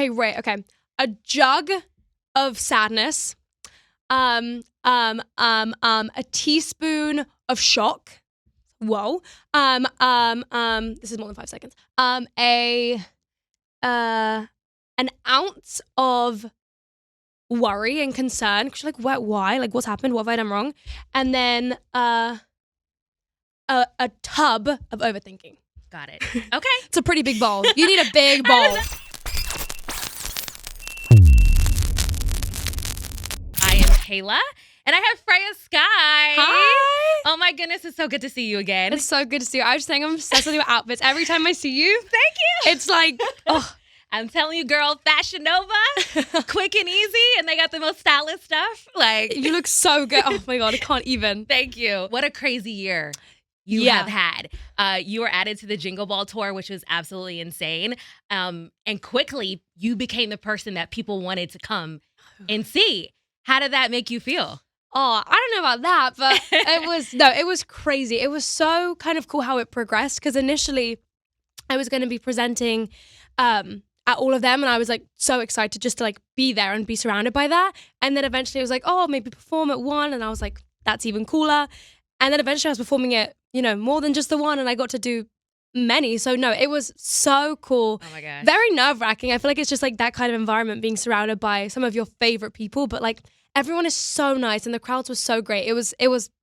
Okay, right. Okay. A jug of sadness. A teaspoon of shock. Whoa. This is more than 5 seconds. An ounce of worry and concern. Cause you're like, why? Like, what's happened? What have I done wrong? And then a tub of overthinking. Got it. Okay. It's a pretty big bowl. You need a big bowl. I am Kayla, and I have Freya Sky. Hi. Oh my goodness, it's so good to see you again. It's so good to see you. I was saying I'm obsessed with your outfits. Every time I see you, Thank you. it's like, oh. I'm telling you, girl, Fashion Nova, quick and easy, and they got the most stylish stuff. Like, You look so good. Oh my God, I can't even. thank you. What a crazy year you Yeah. have had. You were added to the Jingle Ball tour, which was absolutely insane. And quickly, you became the person that people wanted to come and see. How did that make you feel? Oh, I don't know about that, but it was crazy. It was so kind of cool how it progressed because initially I was going to be presenting at all of them and I was like so excited just to like be there and be surrounded by that. And then eventually it was like, oh, maybe perform at one, and I was like, that's even cooler. And then eventually I was performing at, more than just the one, and I got to do many. So no, it was so cool. Oh my gosh. Very nerve-wracking. I feel like it's just like that kind of environment, being surrounded by some of your favorite people, but like everyone is so nice and the crowds were so great. It was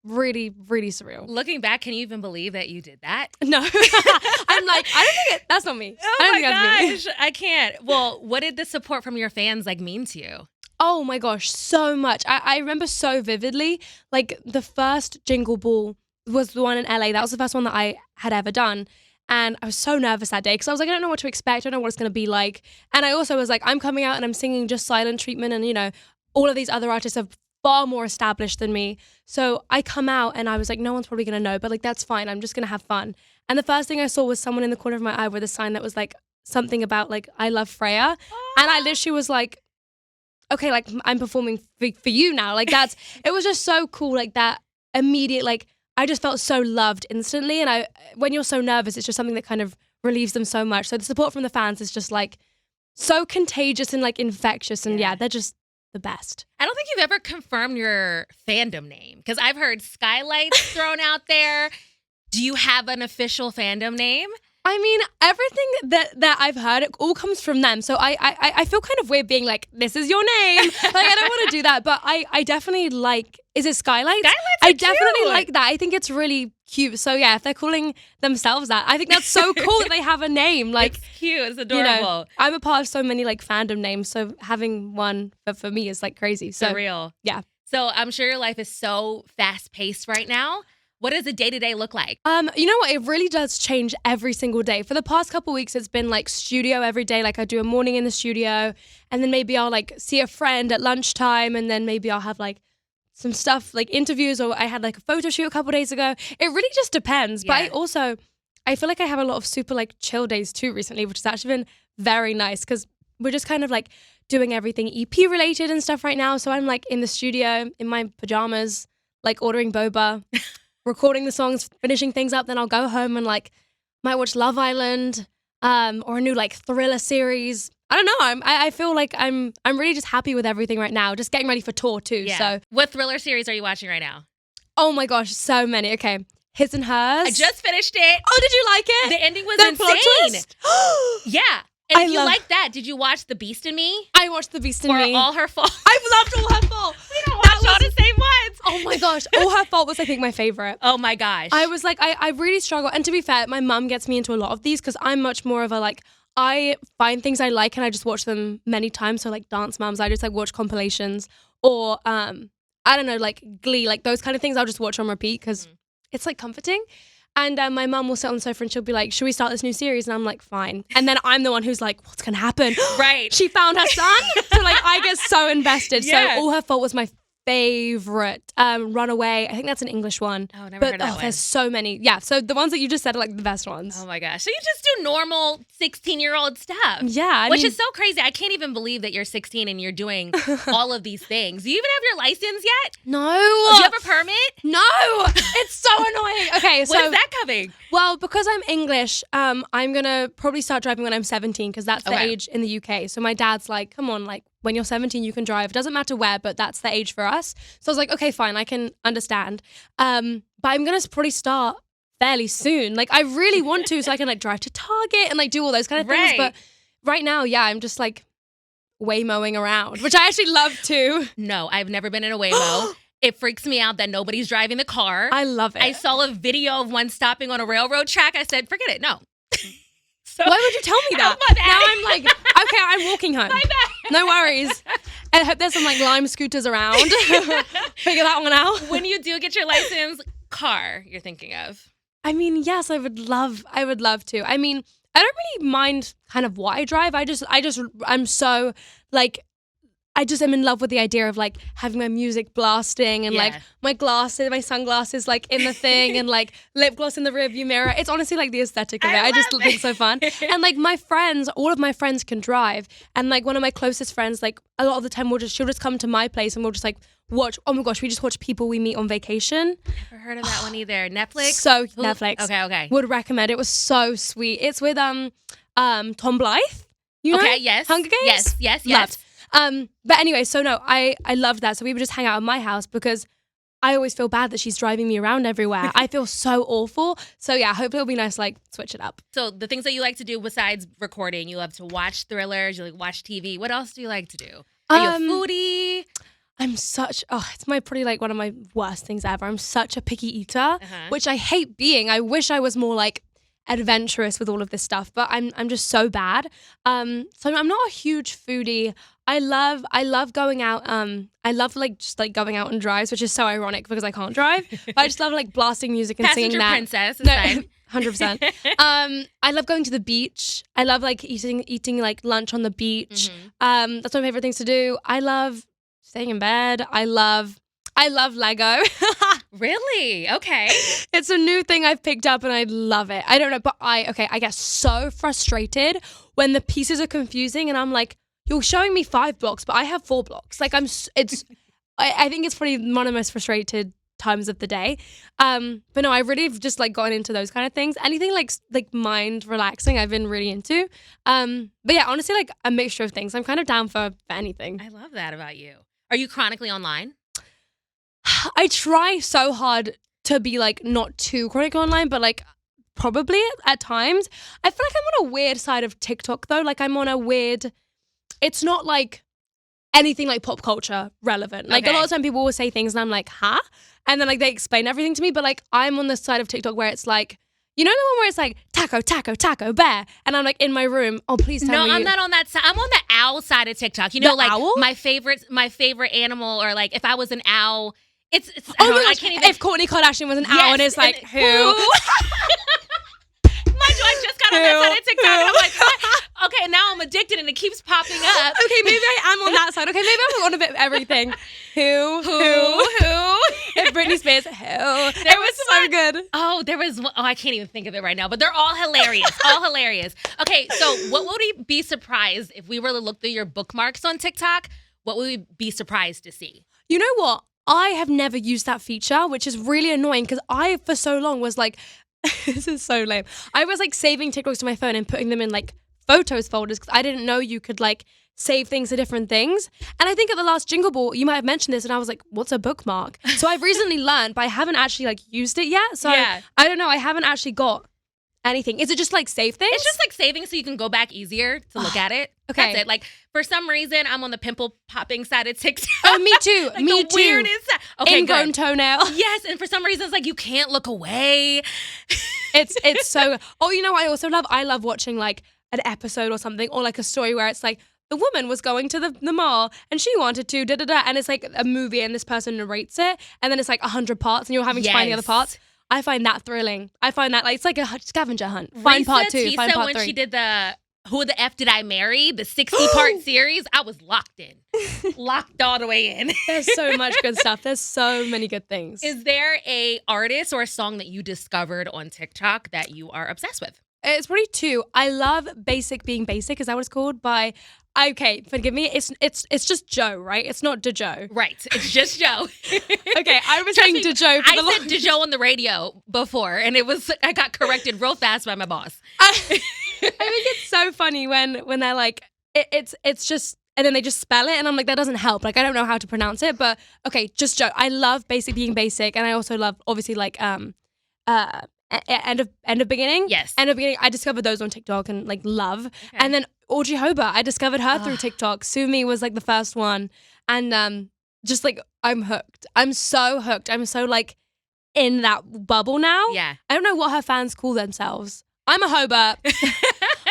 really, really surreal. Looking back, can you even believe that you did that? No. I'm like, I don't think that's not me. Oh I don't my think that's me. gosh, I can't. Well, what did the support from your fans mean to you? Oh my gosh, so much. I remember so vividly, like the first Jingle Ball was the one in LA. That was the first one that I had ever done. And I was so nervous that day because I was like, I don't know what to expect. I don't know what it's going to be like. And I also was like, I'm coming out and I'm singing just Silent Treatment. And, all of these other artists are far more established than me. So I come out and I was like, no one's probably going to know, but like, that's fine. I'm just going to have fun. And the first thing I saw was someone in the corner of my eye with a sign that was like something about like, I love Freya. And I literally was like, okay, like I'm performing for you now. Like it was just so cool. Like that immediate, like I just felt so loved instantly. And when you're so nervous, it's just something that kind of relieves them so much. So the support from the fans is just like so contagious and like infectious. And yeah, they're just the best. I don't think you've ever confirmed your fandom name because I've heard Skylights thrown out there. Do you have an official fandom name? I mean, everything that I've heard, it all comes from them. So I feel kind of weird being like, this is your name. Like, I don't want to do that. But I definitely like, is it Skylights? Skylights I are definitely cute. like that. I think it's really cute. So yeah, if they're calling themselves that, I think that's so cool that they have a name. Like, It's cute. It's adorable. I'm a part of so many like fandom names. So having one for me is like crazy. So For real. yeah. So I'm sure your life is so fast paced right now. What does a day-to-day look like? You know what? It really does change every single day. For the past couple of weeks, it's been like studio every day. Like I do a morning in the studio, and then maybe I'll like see a friend at lunchtime, and then maybe I'll have like some stuff like interviews, or I had like a photo shoot a couple of days ago. It really just depends. Yeah. But I feel like I have a lot of super like chill days too recently, which has actually been very nice because we're just kind of like doing everything EP related and stuff right now. So I'm like in the studio in my pajamas, like ordering boba. Recording the songs, finishing things up, then I'll go home and like might watch Love Island or a new like thriller series. I don't know. I feel like I'm really just happy with everything right now. Just getting ready for tour too. Yeah. So What thriller series are you watching right now? oh my gosh, so many. Okay, His and Hers. I just finished it. Oh, did you like it? The ending was The plot insane. twist? Yeah. And I if you love- like that, did you watch The Beast in Me? I watched The Beast in Or Me. All Her Fault? I loved All Her Fault. We don't watch all the same ones. Oh my gosh, All Her Fault was I think my favorite. Oh my gosh. I was like, I really struggle. And to be fair, my mum gets me into a lot of these because I'm much more of a like, I find things I like and I just watch them many times. So like Dance Moms, I just like watch compilations or I don't know, like Glee, like those kind of things I'll just watch on repeat because it's like comforting. And my mum will sit on the sofa and she'll be like, should we start this new series? And I'm like, fine. And then I'm the one who's like, what's going to happen? Right. She found her son. So like I get so invested. Yeah. So All Her Fault was my favorite. Runaway. I think that's an English one. Oh, never But heard of that one. there's so many. Yeah. So the ones that you just said are like the best ones. Oh my gosh. So you just do normal 16-year-old stuff. Yeah. Which is so crazy. I can't even believe that you're 16 and you're doing all of these things. Do you even have your license yet? No. Do you have a permit? No. It's so annoying. Okay. So When is that coming? well, because I'm English, I'm gonna probably start driving when I'm 17 because that's the Okay. age in the UK. So my dad's like, come on, like when you're 17, you can drive. It doesn't matter where, but that's the age for us. So I was like, okay, fine, I can understand. But I'm gonna probably start fairly soon. Like I really want to, so I can like drive to Target and like do all those kind of things. Right. But right now, yeah, I'm just like Waymoing around, which I actually love too. No, I've never been in a Waymo. It freaks me out that nobody's driving the car. I love it. I saw a video of one stopping on a railroad track. I said, forget it. No. So, Why would you tell me that? Oh, my bad. Now I'm like, okay, I'm walking home. My bad. No worries. I hope there's some like Lime scooters around. Figure that one out. When you do get your license, car you're thinking of. I mean, yes, I would love to. I mean, I don't really mind kind of what I drive. I'm so like, I just am in love with the idea of like having my music blasting and like Yeah. my sunglasses like in the thing and like lip gloss in the rearview mirror. It's honestly like the aesthetic of it. I just love think it's so fun. And like my friends, all of my friends can drive. And like one of my closest friends, like a lot of the time she'll just come to my place and we'll just like watch. Oh my gosh, we just watch people we meet on vacation. Never heard of that one either. Netflix? So Who- Netflix. Okay. Would recommend. It was so sweet. It's with Tom Blythe. You know? Okay, yes. Hunger Games? Yes. Loved. But anyway, so no, I loved that. So we would just hang out at my house because I always feel bad that she's driving me around everywhere. I feel so awful. So yeah, hopefully it'll be nice to like switch it up. So the things that you like to do besides recording, you love to watch thrillers, you like watch TV. What else do you like to do? Are you a foodie? It's probably like one of my worst things ever. I'm such a picky eater, Uh-huh. which I hate being. I wish I was more like adventurous with all of this stuff, but I'm just so bad. So I'm not a huge foodie. I love going out. I love like just like going out on drives, which is so ironic because I can't drive. But I just love like blasting music and Passenger singing that. princess is No, fine. 100%. I love going to the beach. I love like eating like lunch on the beach. Mhm. That's my favorite things to do. I love staying in bed. I love Lego. Really? Okay. It's a new thing I've picked up and I love it. I don't know, but I get so frustrated when the pieces are confusing and I'm like, you're showing me 5 blocks, but I have 4 blocks. Like I think it's probably one of the most frustrated times of the day. But no, I really have just like gotten into those kind of things. Anything like mind relaxing, I've been really into. But yeah, honestly, like a mixture of things. I'm kind of down for anything. I love that about you. Are you chronically online? I try so hard to be like not too chronic online, but like probably at times. I feel like I'm on a weird side of TikTok though. Like I'm on a weird, it's not like anything like pop culture relevant. Like a Okay. lot of time people will say things and I'm like, huh? And then like they explain everything to me, but like I'm on the side of TikTok where it's like, you know the one where it's like taco, bear, and I'm like in my room. Oh, please tell me. No, I'm not on that side. I'm on the owl side of TikTok. You know, The like owl? my favorite animal, or like if I was an owl, it's Oh I my don't know, I gosh, can't even. if Kourtney Kardashian was an owl Yes, and it's like, and- who? Mind you, I just got on that side of TikTok and I'm like, what? Okay, now I'm addicted and it keeps popping up. Okay, maybe I am on that side. Okay, maybe I'm on a bit of everything. Who? Who? If Britney Spears, who? There was so one- good. Oh, there was one, I can't even think of it right now, but they're all hilarious. All hilarious. Okay, so what would we be surprised if we were to look through your bookmarks on TikTok? What would we be surprised to see? You know what? I have never used that feature, which is really annoying because I, for so long, was like, this is so lame. I was like saving TikToks to my phone and putting them in like photos folders because I didn't know you could like save things to different things. And I think at the last Jingle Ball, you might have mentioned this and I was like, what's a bookmark? So I've recently learned, but I haven't actually like used it yet. So Yeah. I don't know. I haven't actually got anything. Is it just like save things? It's just like saving so you can go back easier to look at it. Okay. That's it. Like for some reason, I'm on the pimple popping side of TikTok. Oh, me too. Like Me the too. weirdest side. Okay, Ingrown good. toenail. Yes, and for some reason, it's like you can't look away. It's so. Oh, you know what I also love? I love watching like an episode or something, or like a story where it's like the woman was going to the mall and she wanted to and it's like a movie and this person narrates it and then it's like 100 parts and you're having to find the other Yes. parts. I find that thrilling. I find that like it's like a scavenger hunt. Find part 2, Tisa, find part when 3. she did the Who the F Did I Marry? The 60-part series. I was locked in. Locked all the way in. There's so much good stuff. There's so many good things. Is there a artist or a song that you discovered on TikTok that you are obsessed with? It's probably two. I love Basic Being Basic. Is that what it's called? Okay, forgive me. It's just Joe, right? It's not DeJoe. Right. It's just Joe. Okay, I was saying DeJoe for the I said DeJoe on the radio before, and I got corrected real fast by my boss. I think it's so funny when they're like, it's just, and then they just spell it, and I'm like, that doesn't help. Like, I don't know how to pronounce it, but okay, just Joe. I love Basic Being Basic, and I also love, obviously, like, End of Beginning. Yes. End of Beginning. I discovered those on TikTok and like love. Okay. And then Audrey Hobart, I discovered her through TikTok. Sue Me was like the first one. And just like, I'm hooked. I'm so hooked. I'm so like in that bubble now. Yeah. I don't know what her fans call themselves. I'm a Hobart.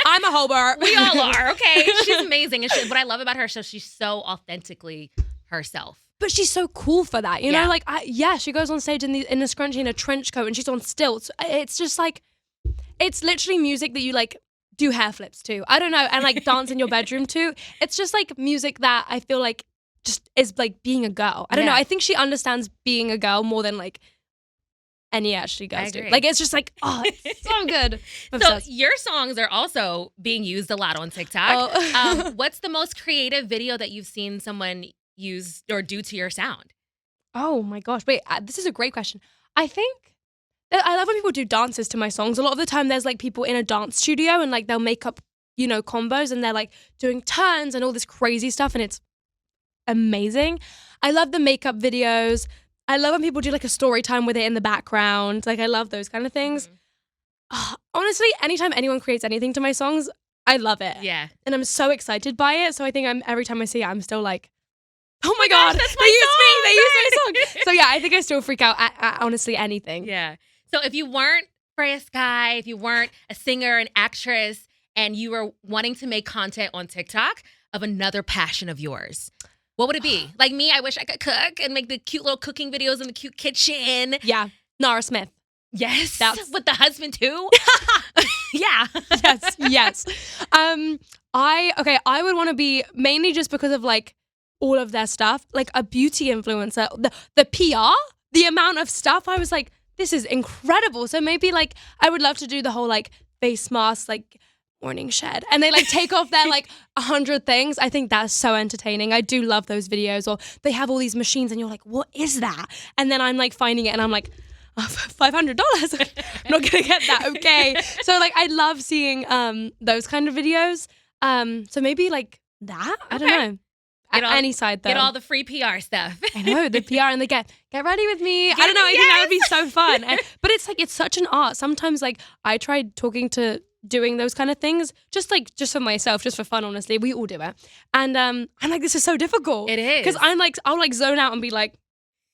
I'm a Hobart. We all are, okay? She's amazing. And what I love about her, so she's so authentically herself. But she's so cool for that, you know? Like, she goes on stage in a scrunchie and a trench coat and she's on stilts. It's just like, it's literally music that you like do hair flips to. I don't know, and like dance in your bedroom to. It's just like music that I feel like just is like being a girl. I don't know. I think she understands being a girl more than like any actually girls do. Like, it's just like, oh, it's so good. So your songs are also being used a lot on TikTok. Oh. What's the most creative video that you've seen someone use or do to your sound? Oh my gosh. Wait, this is a great question. I think I love when people do dances to my songs. A lot of the time there's like people in a dance studio and like they'll make up, you know, combos and they're like doing turns and all this crazy stuff and it's amazing. I love the makeup videos. I love when people do like a story time with it in the background. Like I love those kind of things. Honestly, anytime anyone creates anything to my songs, I love it. Yeah. And I'm so excited by it. So I think every time I see it, I'm still like, oh my God, that's they used me. They used my song. So yeah, I think I still freak out at honestly anything. Yeah. So if you weren't Freya Sky, if you weren't a singer, an actress, and you were wanting to make content on TikTok of another passion of yours, what would it be? Like me, I wish I could cook and make the cute little cooking videos in the cute kitchen. Yeah. Nara Smith. Yes. With the husband too. Yeah. Yes. I would want to be mainly just because of like all of their stuff, like a beauty influencer, the PR, the amount of stuff. I was like, this is incredible. So maybe like I would love to do the whole like face mask, like morning shed, and they like take off their like 100 things. I think that's so entertaining. I do love those videos. Or they have all these machines and you're like, what is that? And then I'm like finding it and I'm like, $500. I'm not gonna get that. Okay. So like I love seeing those kind of videos. So maybe like that. I don't know. Any side though. Get all the free PR stuff. I know, the PR and the get ready with me. I don't know. I think that would be so fun. But it's like, it's such an art. Sometimes like I tried doing those kind of things just for myself, just for fun, honestly. We all do it. And I'm like, this is so difficult. It is. Because I'm like, I'll like zone out and be like,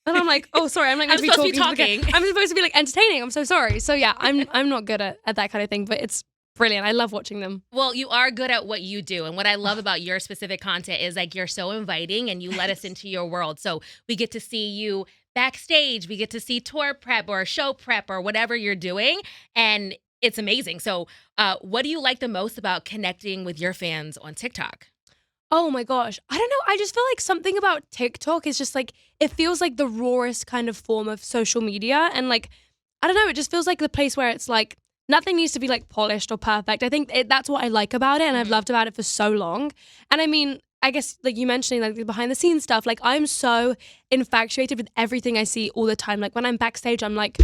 and I'm like, oh, sorry, I'm like supposed to be talking. I'm supposed to be like entertaining. I'm so sorry. So yeah, I'm not good at that kind of thing, but it's brilliant. I love watching them. Well, you are good at what you do. And what I love about your specific content is like you're so inviting and you let us into your world. So we get to see you backstage. We get to see tour prep or show prep or whatever you're doing. And it's amazing. So what do you like the most about connecting with your fans on TikTok? Oh my gosh. I don't know. I just feel like something about TikTok is just like, it feels like the rawest kind of form of social media. And like, I don't know, it just feels like the place where it's like, nothing needs to be like polished or perfect. I think that's what I like about it. And I've loved about it for so long. And I mean, I guess like you mentioning like the behind the scenes stuff, like I'm so infatuated with everything I see all the time. Like when I'm backstage, I'm like,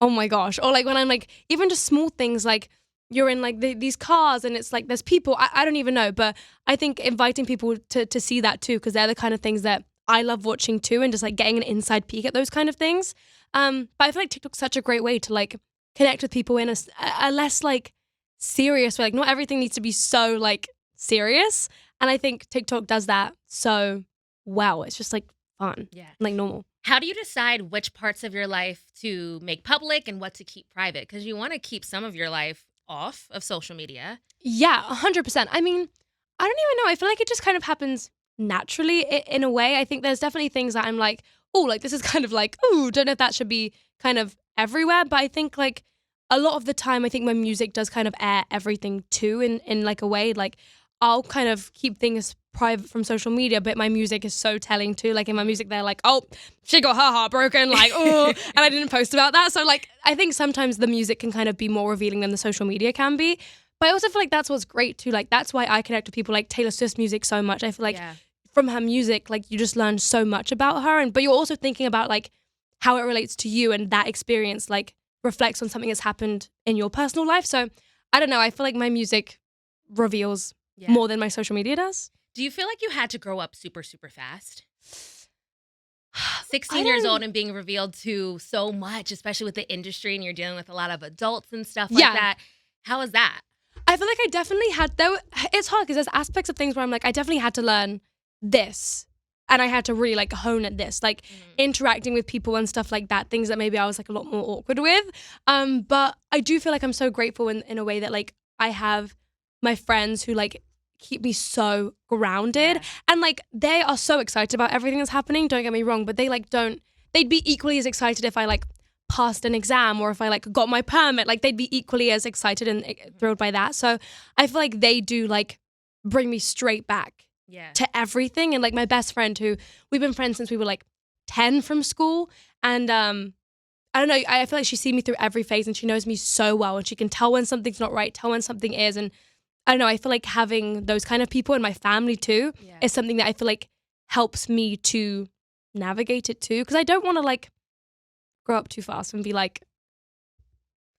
oh my gosh. Or like when I'm like, even just small things like you're in like these cars and it's like there's people, I don't even know. But I think inviting people to see that too, because they're the kind of things that I love watching too, and just like getting an inside peek at those kind of things. But I feel like TikTok's such a great way to like connect with people in a less like serious way. Like not everything needs to be so like serious. And I think TikTok does that so well. It's just like fun. Yeah. Like normal. How do you decide which parts of your life to make public and what to keep private? Because you want to keep some of your life off of social media. Yeah, 100%. I mean, I don't even know. I feel like it just kind of happens naturally in a way. I think there's definitely things that I'm like, oh, like this is kind of like, oh, don't know if that should be kind of everywhere. But I think like a lot of the time I think my music does kind of air everything too in like a way. Like I'll kind of keep things private from social media, but my music is so telling too. Like in my music, they're like, oh, she got her heart broken, like, oh, and I didn't post about that. So like, I think sometimes the music can kind of be more revealing than the social media can be. But I also feel like that's what's great too. Like that's why I connect with people like Taylor Swift's music so much. I feel like from her music, like you just learn so much about her, but you're also thinking about like how it relates to you, and that experience like reflects on something that's happened in your personal life. So I don't know. I feel like my music reveals more than my social media does. Do you feel like you had to grow up super, super fast? 16 years old and being revealed to so much, especially with the industry, and you're dealing with a lot of adults and stuff like that. How is that? I feel like I definitely had, though, it's hard because there's aspects of things where I'm like, I definitely had to learn this. And I had to really like hone at this, like interacting with people and stuff like that, things that maybe I was like a lot more awkward with. But I do feel like I'm so grateful in a way that like I have my friends who like keep me so grounded, and like they are so excited about everything that's happening. Don't get me wrong, but they like they'd be equally as excited if I like passed an exam or if I like got my permit. Like they'd be equally as excited and thrilled by that. So I feel like they do like bring me straight back to everything. And like my best friend, who we've been friends since we were like 10 from school, and I don't know, I feel like she's seen me through every phase and she knows me so well, and she can tell when something's not right, tell when something is. And I don't know, I feel like having those kind of people in my family too is something that I feel like helps me to navigate it too, because I don't want to like grow up too fast and be like,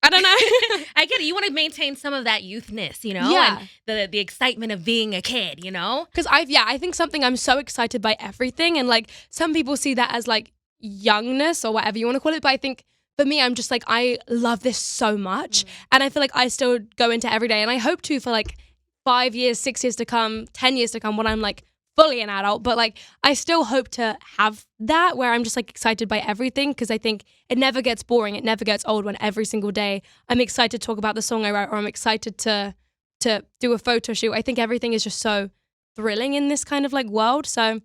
I don't know. I get it. You want to maintain some of that youthness, you know, and the excitement of being a kid, you know? Because I think something, I'm so excited by everything, and like some people see that as like youngness or whatever you want to call it, but I think for me, I'm just like, I love this so much, and I feel like I still go into every day, and I hope to for like 5 years, 6 years to come, 10 years to come, when I'm like fully an adult, but like I still hope to have that where I'm just like excited by everything, because I think it never gets boring, it never gets old when every single day I'm excited to talk about the song I wrote, or I'm excited to do a photo shoot. I think everything is just so thrilling in this kind of like world. So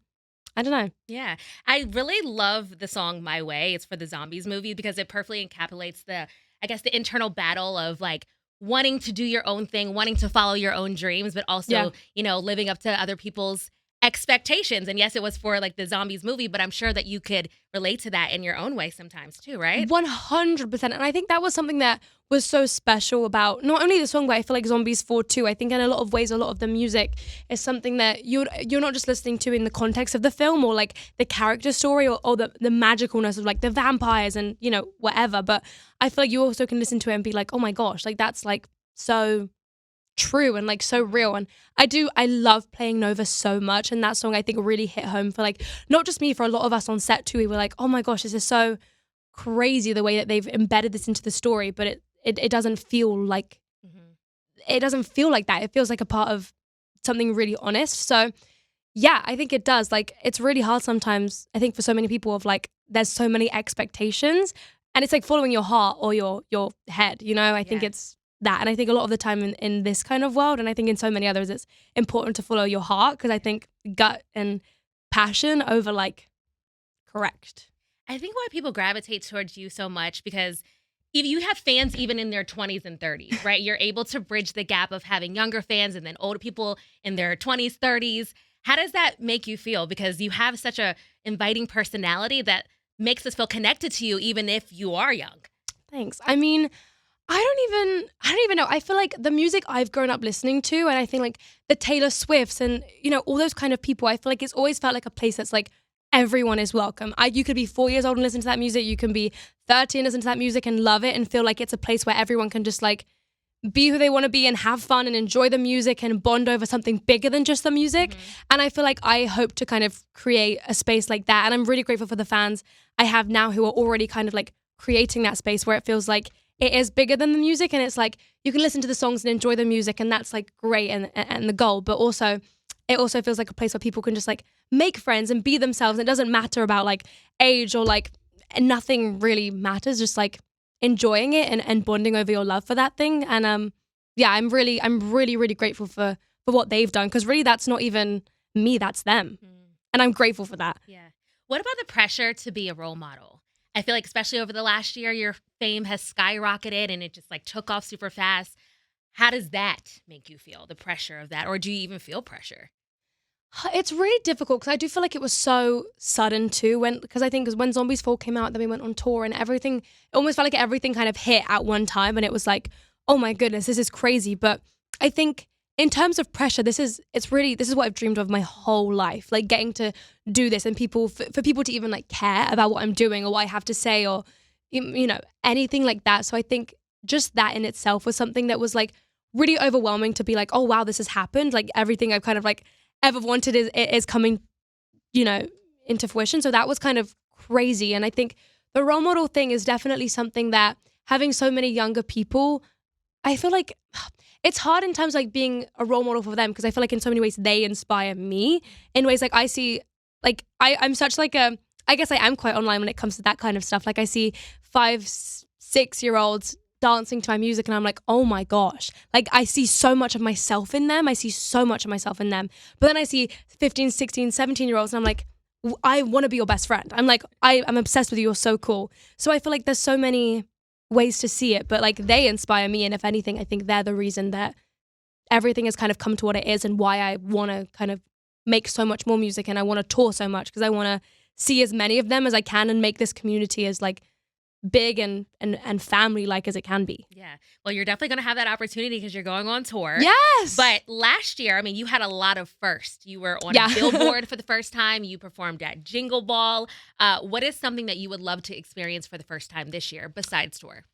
I don't know. Yeah. I really love the song My Way. It's for the Zombies movie because it perfectly encapsulates the internal battle of like wanting to do your own thing, wanting to follow your own dreams, but also, you know, living up to other people's expectations. And yes, it was for like the Zombies movie, but I'm sure that you could relate to that in your own way sometimes too, right? 100%. And I think that was something that was so special about not only the song, but I feel like Zombies 4 too. I think in a lot of ways, a lot of the music is something that you're not just listening to in the context of the film or like the character story or the magicalness of like the vampires and, you know, whatever. But I feel like you also can listen to it and be like, oh my gosh, like that's like so true and like so real. And I love playing Nova so much, and that song I think really hit home for like not just me, for a lot of us on set too. We were like, oh my gosh, this is so crazy the way that they've embedded this into the story, but it doesn't feel like it doesn't feel like that. It feels like a part of something really honest. So yeah, I think it does. Like it's really hard sometimes, I think, for so many people of like there's so many expectations, and it's like following your heart or your head, you know? I think it's that. And I think a lot of the time in this kind of world, and I think in so many others, it's important to follow your heart, because I think gut and passion over like correct. I think why people gravitate towards you so much, because if you have fans even in their 20s and 30s, right? You're able to bridge the gap of having younger fans and then older people in their 20s, 30s. How does that make you feel? Because you have such a inviting personality that makes us feel connected to you even if you are young. Thanks. I mean, I don't even know. I feel like the music I've grown up listening to, and I think like the Taylor Swifts and, you know, all those kind of people, I feel like it's always felt like a place that's like everyone is welcome. You could be 4 years old and listen to that music. You can be 30 and listen to that music and love it and feel like it's a place where everyone can just like be who they want to be and have fun and enjoy the music and bond over something bigger than just the music. And I feel like I hope to kind of create a space like that. And I'm really grateful for the fans I have now who are already kind of like creating that space where it feels like it is bigger than the music, and it's like you can listen to the songs and enjoy the music, and that's like great and the goal. But also it also feels like a place where people can just like make friends and be themselves. It doesn't matter about like age or like nothing really matters, just like enjoying it and bonding over your love for that thing. And yeah, I'm really grateful for what they've done, because really that's not even me, that's them. And I'm grateful for that. Yeah. What about the pressure to be a role model? I feel like especially over the last year, your fame has skyrocketed and it just like took off super fast. How does that make you feel, the pressure of that? Or do you even feel pressure? It's really difficult because I do feel like it was so sudden too. Because I think when Zombies Fall came out, then we went on tour and everything. It almost felt like everything kind of hit at one time, and it was like, oh my goodness, this is crazy. But I think in terms of pressure, this is what I've dreamed of my whole life, like getting to do this and for people to even like care about what I'm doing or what I have to say or anything like that. So I think just that in itself was something that was like really overwhelming to be like, oh wow, this has happened. Like everything I've kind of like ever wanted is coming, into fruition. So that was kind of crazy. And I think the role model thing is definitely something that having so many younger people, I feel like it's hard in terms of like being a role model for them because I feel like in so many ways they inspire me in ways like I see, like I'm such like I guess I am quite online when it comes to that kind of stuff. Like I see 5-6-year-olds dancing to my music and I'm like, oh my gosh, like I see so much of myself in them. But then I see 15, 16, 17-year-olds and I'm like, I want to be your best friend. I'm like, I'm obsessed with you. You're so cool. So I feel like there's so many ways to see it, but like they inspire me. And if anything, I think they're the reason that everything has kind of come to what it is and why I want to kind of make so much more music and I want to tour so much because I want to see as many of them as I can and make this community as like big and family like as it can be. Yeah. Well, you're definitely going to have that opportunity because you're going on tour. Yes. But last year, I mean, you had a lot of firsts. You were on a billboard for the first time. You performed at Jingle Ball. What is something that you would love to experience for the first time this year besides tour?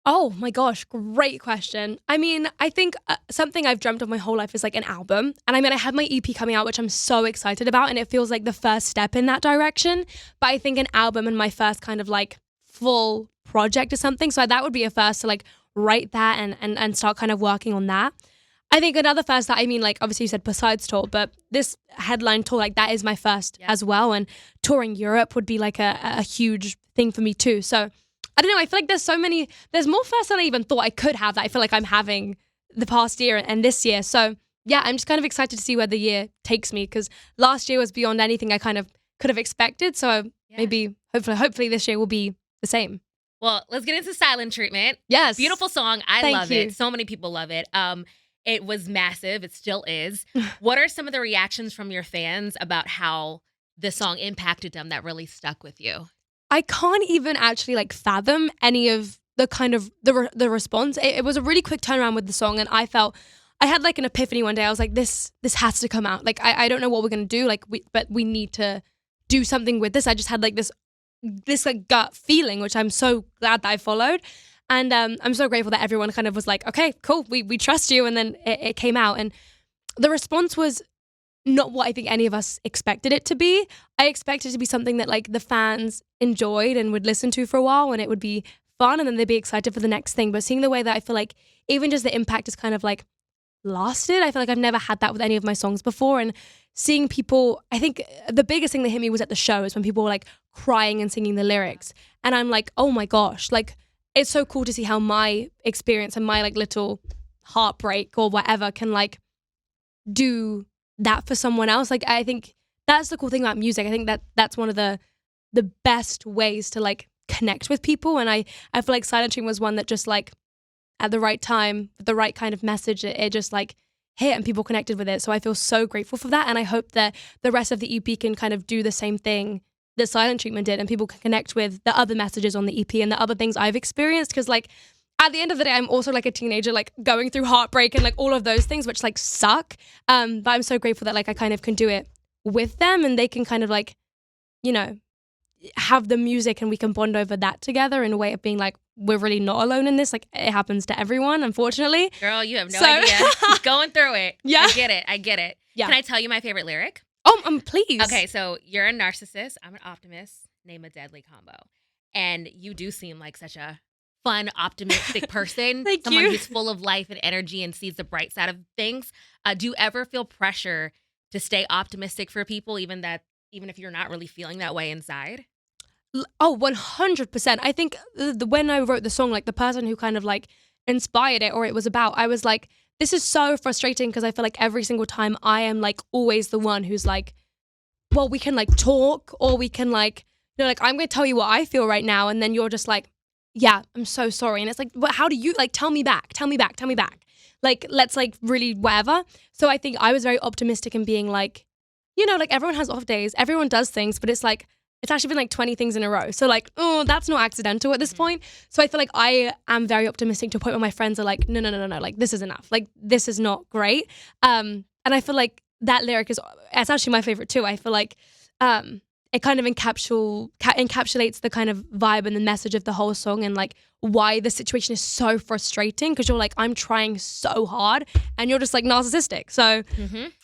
Oh my gosh, great question. I mean, I think something I've dreamt of my whole life is like an album. And I mean, I have my EP coming out, which I'm so excited about. And it feels like the first step in that direction. But I think an album and my first kind of like full project or something. So that would be a first to like write that and start kind of working on that. I think another first that, I mean, like obviously you said besides tour, but this headline tour, like that is my first as well. And touring Europe would be like a huge thing for me too. So I don't know, I feel like there's more firsts than I even thought I could have that I feel like I'm having the past year and this year. So yeah, I'm just kind of excited to see where the year takes me because last year was beyond anything I kind of could have expected. So maybe, hopefully this year will be the same. Well, let's get into Silent Treatment. Yes. Beautiful song. I love it. So many people love it. It was massive. It still is. What are some of the reactions from your fans about how the song impacted them that really stuck with you? I can't even actually like fathom any of the kind of the response. It was a really quick turnaround with the song and I had like an epiphany one day. I was like, this has to come out. Like, I don't know what we're going to do. Like, but we need to do something with this. I just had like this like gut feeling, which I'm so glad that I followed. And I'm so grateful that everyone kind of was like, okay, cool, we trust you. And then it came out. And the response was not what I think any of us expected it to be. I expected it to be something that like the fans enjoyed and would listen to for a while and it would be fun and then they'd be excited for the next thing. But seeing the way that I feel like even just the impact is kind of like lasted, I feel like I've never had that with any of my songs before. And seeing people, I think the biggest thing that hit me was at the show is when people were like crying and singing the lyrics. And I'm like, oh my gosh, like it's so cool to see how my experience and my like little heartbreak or whatever can like do that for someone else. Like I think that's the cool thing about music. I think that's one of the best ways to like connect with people. And I feel like Silent Treatment was one that just like at the right time, with the right kind of message, it just like hit and people connected with it. So I feel so grateful for that. And I hope that the rest of the EP can kind of do the same thing that Silent Treatment did and people can connect with the other messages on the EP and the other things I've experienced. Because like at the end of the day, I'm also like a teenager, like going through heartbreak and like all of those things, which like suck. But I'm so grateful that like I kind of can do it with them and they can kind of like, have the music and we can bond over that together in a way of being like, we're really not alone in this. Like it happens to everyone, unfortunately. Girl, you have no idea. Going through it. Yeah. I get it. Yeah. Can I tell you my favorite lyric? Oh, please. Okay, so you're a narcissist. I'm an optimist. Name a deadly combo. And you do seem like such a fun, optimistic person. Someone who's full of life and energy and sees the bright side of things. Do you ever feel pressure to stay optimistic for people, even if you're not really feeling that way inside? Oh, 100%. I think when I wrote the song, like the person who kind of like inspired it or it was about, I was like, this is so frustrating because I feel like every single time I am like always the one who's like, well, we can like talk or we can like, like, I'm going to tell you what I feel right now. And then you're just like, yeah, I'm so sorry. And it's like, but how do you, like, tell me back. Like, let's like really whatever. So I think I was very optimistic in being like, like everyone has off days. Everyone does things, but it's like, it's actually been like 20 things in a row. So like, oh, that's not accidental at this point. So I feel like I am very optimistic to a point where my friends are like, no. Like, this is enough. Like, this is not great. And I feel like that lyric it's actually my favorite too. I feel like it kind of encapsulates the kind of vibe and the message of the whole song, and like why the situation is so frustrating, because you're like, I'm trying so hard and you're just like narcissistic. So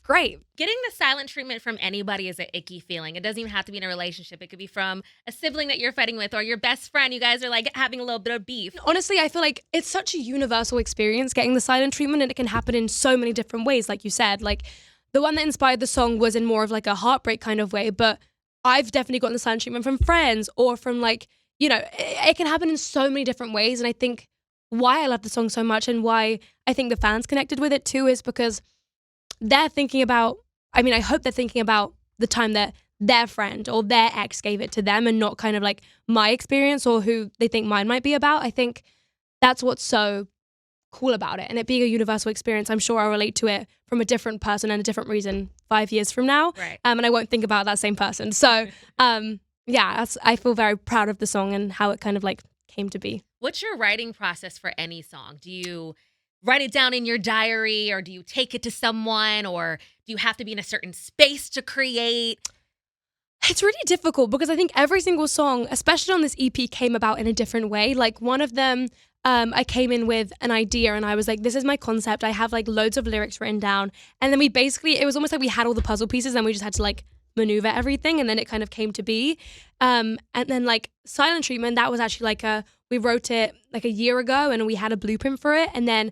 great. Getting the silent treatment from anybody is an icky feeling. It doesn't even have to be in a relationship. It could be from a sibling that you're fighting with, or your best friend. You guys are like having a little bit of beef. Honestly, I feel like it's such a universal experience getting the silent treatment, and it can happen in so many different ways. Like you said, like the one that inspired the song was in more of like a heartbreak kind of way, but I've definitely gotten the silent treatment from friends or from like, it can happen in so many different ways. And I think why I love the song so much and why I think the fans connected with it too is because they're thinking about, I hope they're thinking about the time that their friend or their ex gave it to them, and not kind of like my experience or who they think mine might be about. I think that's what's so cool about it. And it being a universal experience, I'm sure I'll relate to it from a different person and a different reason 5 years from now. Right. And I won't think about that same person. So I feel very proud of the song and how it kind of like came to be. What's your writing process for any song? Do you write it down in your diary, or do you take it to someone, or do you have to be in a certain space to create? It's really difficult because I think every single song, especially on this EP, came about in a different way. Like one of them, I came in with an idea and I was like, this is my concept. I have like loads of lyrics written down. And then it was almost like we had all the puzzle pieces and we just had to like maneuver everything. And then it kind of came to be. And then like Silent Treatment, that was actually like we wrote it like a year ago and we had a blueprint for it. And then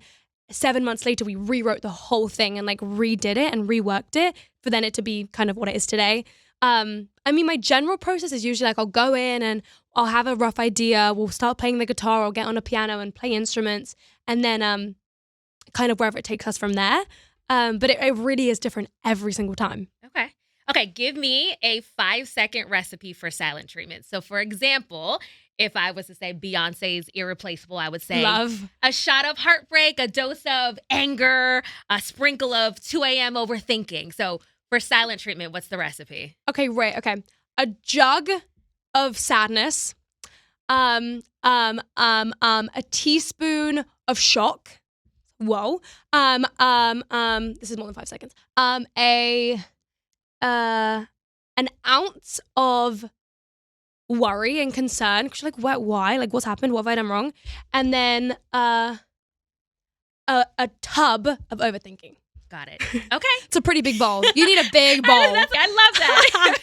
7 months later, we rewrote the whole thing and like redid it and reworked it for then it to be kind of what it is today. My general process is usually like I'll go in and I'll have a rough idea. We'll start playing the guitar or get on a piano and play instruments, and then kind of wherever it takes us from there. But it really is different every single time. Okay. Give me a 5-second recipe for silent treatment. So, for example, if I was to say Beyonce's Irreplaceable, I would say Love. A shot of heartbreak, a dose of anger, a sprinkle of 2 a.m. overthinking. So for silent treatment, what's the recipe? Okay, right. Okay. A jug of sadness, a teaspoon of shock. Whoa. This is more than 5 seconds. An ounce of worry and concern, because you're like, why? Like, what's happened? What have I done wrong? And then a tub of overthinking. Got it. Okay. It's a pretty big bowl. You need a big bowl. I love that.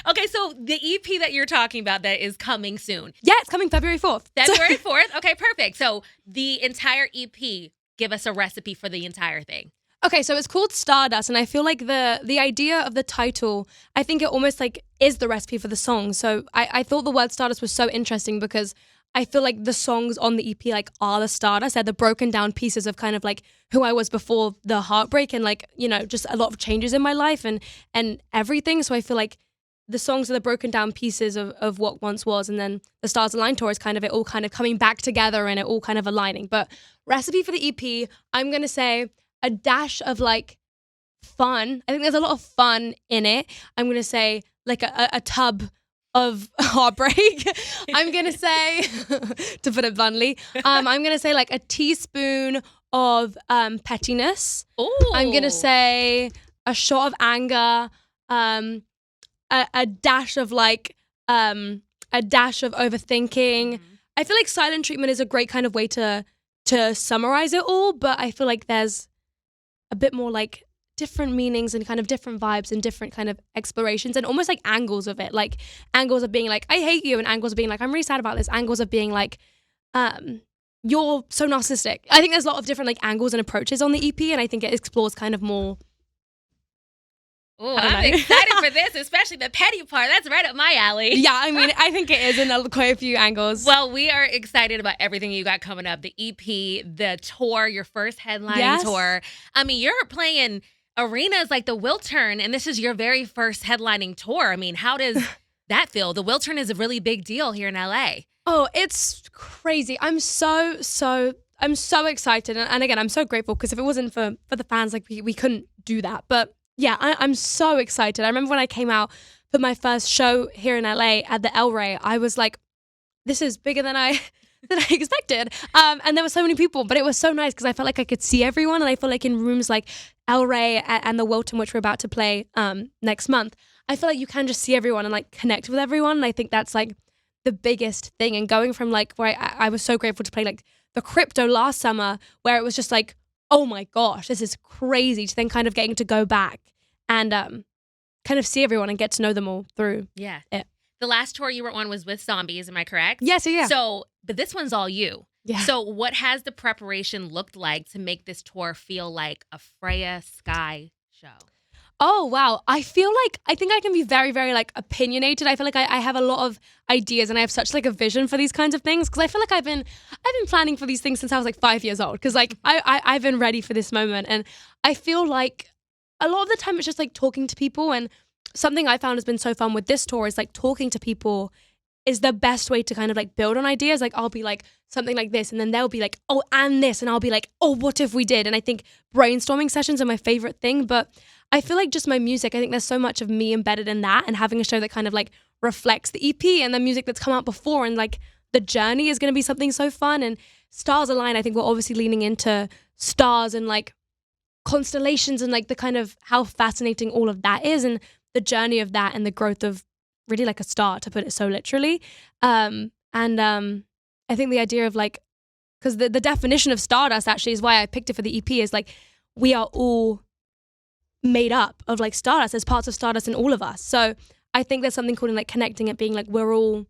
Okay, so the EP that you're talking about that is coming soon. Yeah, it's coming February 4th. February 4th? Okay, perfect. So the entire EP, give us a recipe for the entire thing. Okay, so it's called Stardust, and I feel like the idea of the title, I think it almost like is the recipe for the song. So I thought the word Stardust was so interesting because I feel like the songs on the EP like are the Stardust. They're the broken down pieces of kind of like who I was before the heartbreak and like, just a lot of changes in my life and everything. So I feel like the songs are the broken down pieces of what once was, and then the Stars Align tour is kind of it all kind of coming back together and it all kind of aligning. But recipe for the EP, I'm going to say a dash of like fun. I think there's a lot of fun in it. I'm going to say like a tub of heartbreak. I'm going to say, to put it bluntly, I'm going to say like a teaspoon of pettiness. Ooh. I'm going to say a shot of anger, a dash of like, a dash of overthinking. Mm-hmm. I feel like silent treatment is a great kind of way to summarize it all, but I feel like there's a bit more like different meanings and kind of different vibes and different kind of explorations and almost like angles of it. Like angles of being like, I hate you, and angles of being like, I'm really sad about this. Angles of being like, you're so narcissistic. I think there's a lot of different like angles and approaches on the EP, and I think it explores kind of more. Oh, I'm excited for this, especially the petty part. That's right up my alley. Yeah, I mean, I think it is in quite a few angles. Well, we are excited about everything you got coming up. The EP, the tour, your first headlining tour. I mean, you're playing arenas like the Wiltern, and this is your very first headlining tour. I mean, how does that feel? The Wiltern is a really big deal here in LA. Oh, it's crazy. I'm so excited. And again, I'm so grateful because if it wasn't for the fans, like we couldn't do that. But yeah, I'm so excited. I remember when I came out for my first show here in LA at the El Rey, I was like, this is bigger than I expected. And there were so many people, but it was so nice because I felt like I could see everyone. And I feel like in rooms like El Rey and the Wiltern, which we're about to play next month, I feel like you can just see everyone and like connect with everyone. And I think that's like the biggest thing. And going from like where I was so grateful to play like the Crypto last summer, where it was just like, oh my gosh, this is crazy, to then kind of getting to go back and kind of see everyone and get to know them all through it. The last tour you were on was with Zombies, am I correct? Yes, yeah. So, but this one's all you. Yeah. So what has the preparation looked like to make this tour feel like a Freya Sky show? Oh, wow. I think I can be very, very like opinionated. I feel like I have a lot of ideas and I have such like a vision for these kinds of things because I feel like I've been planning for these things since I was like 5 years old because like I've been ready for this moment. And I feel like a lot of the time it's just like talking to people, and something I found has been so fun with this tour is like talking to people is the best way to kind of like build on ideas. Like I'll be like something like this and then they'll be like, oh, and this, and I'll be like, oh, what if we did? And I think brainstorming sessions are my favorite thing, but I feel like just my music, I think there's so much of me embedded in that, and having a show that kind of like reflects the EP and the music that's come out before, and like the journey is going to be something so fun. And Stars Align, I think we're obviously leaning into stars and like constellations and like the kind of how fascinating all of that is and the journey of that and the growth of really like a star, to put it so literally. I think the idea of like, because the definition of stardust actually is why I picked it for the EP, is like we are all made up of like stardust. There's parts of stardust in all of us. So I think there's something cool in like connecting it, being like we were all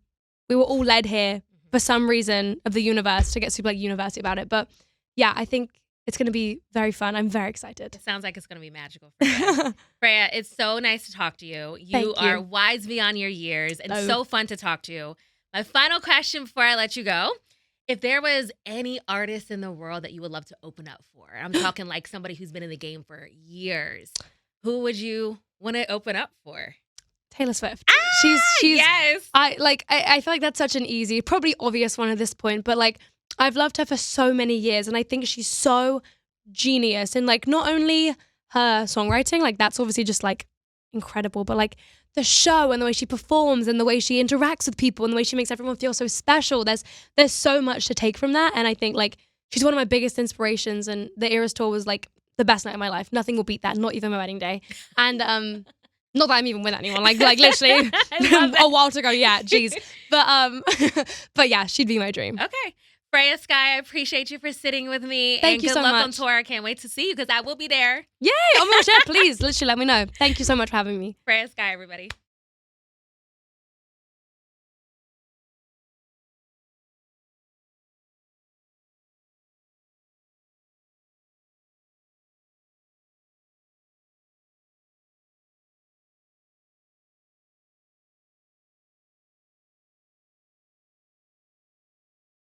led here for some reason of the universe, to get super like university about it. But yeah, I think it's going to be very fun. I'm very excited. It sounds like it's going to be magical for you. Freya, it's so nice to talk to you. You are wise beyond your years and so fun to talk to. My final question before I let you go: if there was any artist in the world that you would love to open up for, I'm talking like somebody who's been in the game for years, who would you want to open up for? Taylor Swift. She's yes. I feel like that's such an easy, probably obvious one at this point, but like I've loved her for so many years, and I think she's so genius in like not only her songwriting, like that's obviously just like incredible, but like the show and the way she performs and the way she interacts with people and the way she makes everyone feel so special. There's so much to take from that, and I think like she's one of my biggest inspirations, and the Eras tour was like the best night of my life. Nothing will beat that, not even my wedding day. And not that I'm even with anyone, like literally a while to go, yeah, geez. But yeah, she'd be my dream. Okay. Freya Sky, I appreciate you for sitting with me. Thank you so much. And good luck on tour. I can't wait to see you because I will be there. Yay! Oh my gosh, yeah, please, literally let me know. Thank you so much for having me. Freya Sky, everybody.